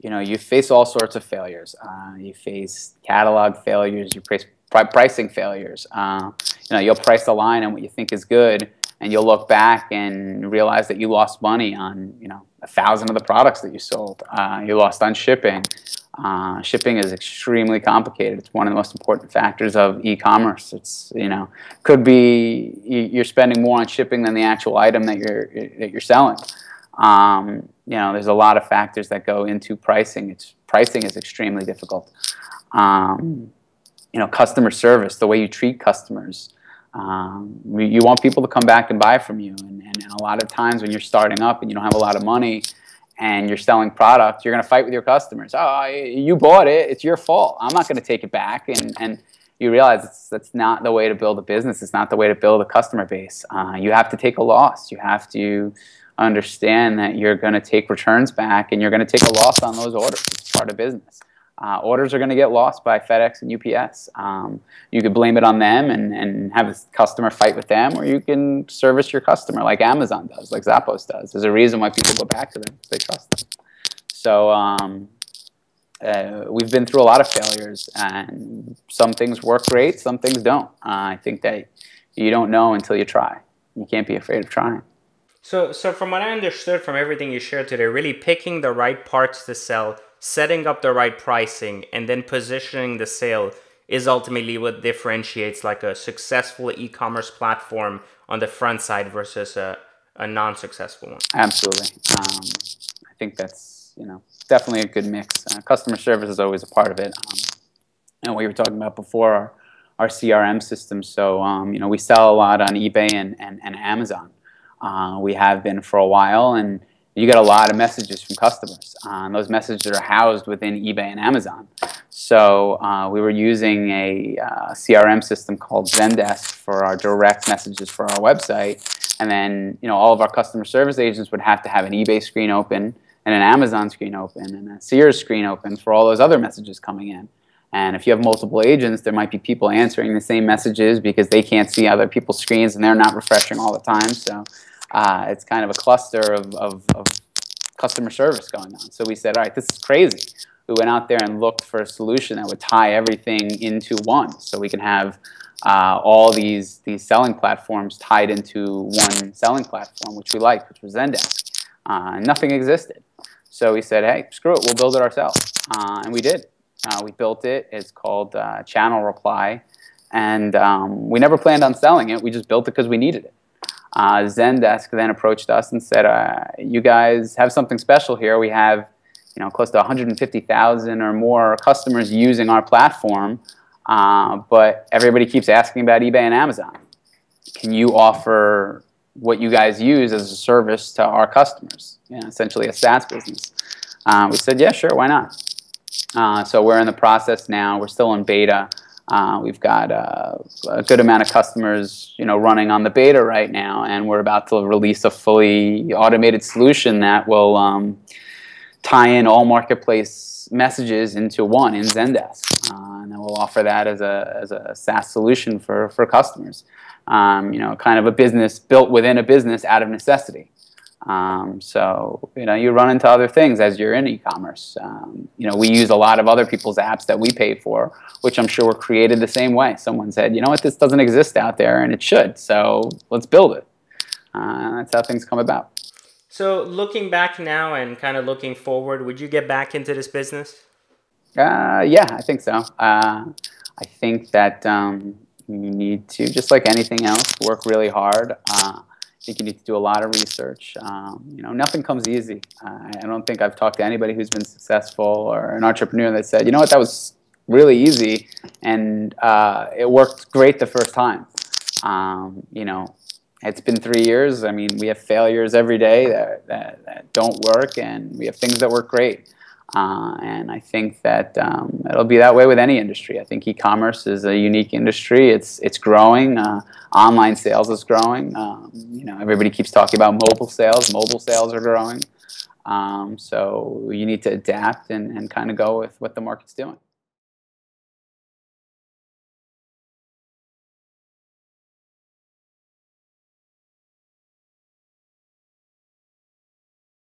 you face all sorts of failures. You face catalog failures. You face pricing failures. You'll price the line on what you think is good, and you'll look back and realize that you lost money on 1,000 of the products that you sold. You lost on shipping. Shipping is extremely complicated. It's one of the most important factors of e-commerce. Could be you're spending more on shipping than the actual item that you're selling. There's a lot of factors that go into pricing. Pricing is extremely difficult. Customer service, the way you treat customers. You want people to come back and buy from you, and a lot of times when you're starting up and you don't have a lot of money and you're selling product, you're going to fight with your customers. Oh, you bought it, it's your fault. I'm not going to take it back. And you realize that's not the way to build a business. It's not the way to build a customer base. You have to take a loss. You have to understand that you're going to take returns back, and you're going to take a loss on those orders. It's part of business. Orders are going to get lost by FedEx and UPS. You could blame it on them and have a customer fight with them, or you can service your customer like Amazon does, like Zappos does. There's a reason why people go back to them, because they trust them. So we've been through a lot of failures, and some things work great, some things don't. I think that you don't know until you try. You can't be afraid of trying. So from what I understood from everything you shared today, really picking the right parts to sell, setting up the right pricing, and then positioning the sale is ultimately what differentiates like a successful e-commerce platform on the front side versus a non-successful one. Absolutely. I think that's definitely a good mix. Customer service is always a part of it. And what you were talking about before, our CRM system. So we sell a lot on eBay and Amazon. We have been for a while, and you get a lot of messages from customers. Those messages are housed within eBay and Amazon. So we were using a CRM system called Zendesk for our direct messages for our website. And then all of our customer service agents would have to have an eBay screen open and an Amazon screen open and a Sears screen open for all those other messages coming in. And if you have multiple agents, there might be people answering the same messages because they can't see other people's screens and they're not refreshing all the time. So it's kind of a cluster of customer service going on. So we said, all right, this is crazy. We went out there and looked for a solution that would tie everything into one, so we can have all these selling platforms tied into one selling platform, which we liked, which was Zendesk. Nothing existed. So we said, hey, screw it, we'll build it ourselves. And we did. We built it. It's called Channel Reply. And we never planned on selling it. We just built it because we needed it. Zendesk then approached us and said, you guys have something special here. We have close to 150,000 or more customers using our platform, but everybody keeps asking about eBay and Amazon. Can you offer what you guys use as a service to our customers? Essentially a SaaS business. We said, yeah, sure, why not? So we're in the process now. We're still in beta. We've got a good amount of customers, running on the beta right now, and we're about to release a fully automated solution that will tie in all marketplace messages into one in Zendesk, and then we'll offer that as a SaaS solution for customers. Kind of a business built within a business out of necessity. So you run into other things as you're in e-commerce. We use a lot of other people's apps that we pay for, which I'm sure were created the same way. Someone said, you know what, this doesn't exist out there, and it should, so let's build it. That's how things come about. So looking back now and kind of looking forward, would you get back into this business? Yeah, I think so. I think that you need to, just like anything else, work really hard. I think you need to do a lot of research. Nothing comes easy. I don't think I've talked to anybody who's been successful or an entrepreneur that said, you know what, that was really easy and it worked great the first time. It's been 3 years. I mean, we have failures every day that don't work, and we have things that work great. And I think that it'll be that way with any industry. I think e-commerce is a unique industry. It's growing. Online sales is growing. Everybody keeps talking about mobile sales. Mobile sales are growing. So you need to adapt and kind of go with what the market's doing.